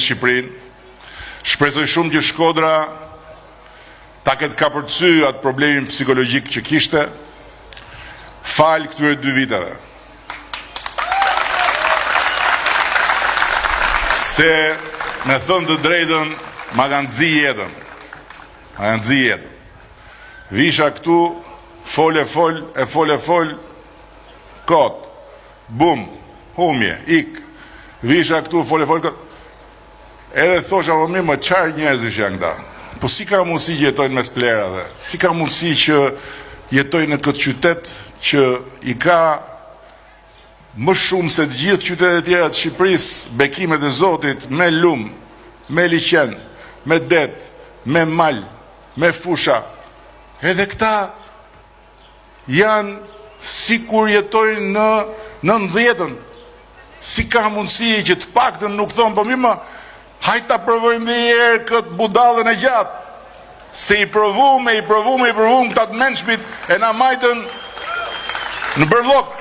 Shqipërinë. Shpresoj shumë që Shkodra ta ketë kapërcy atë problemin psikologjik që kishte, falë këtyre 2 viteve. Se, me thënë të drejtën, ma kanë zi jetën. Visha këtu, fol, kot, bum, humje, ik. Visha këtu, fol, kot. Edhe thosha, po mirë, më qarë njerëzish janë këta. Po si ka mundësi që jetojnë mes plerave? Si ka mundësi që jetojnë në këtë qytet që i ka më shumë se të gjithë qytetet e tjera të Shqipërisë bekimet e Zotit me lumë, me liqen, me det, me mal, me fusha. Edhe këta janë si kur jetojnë në 90-ën. Si ka mundësi që të paktën nuk thonë, po mirë, hajtë ta provojmë dhe njerë këtë budallën e gjatë. Se i provume këta të mençmit e na majtën në bërlok.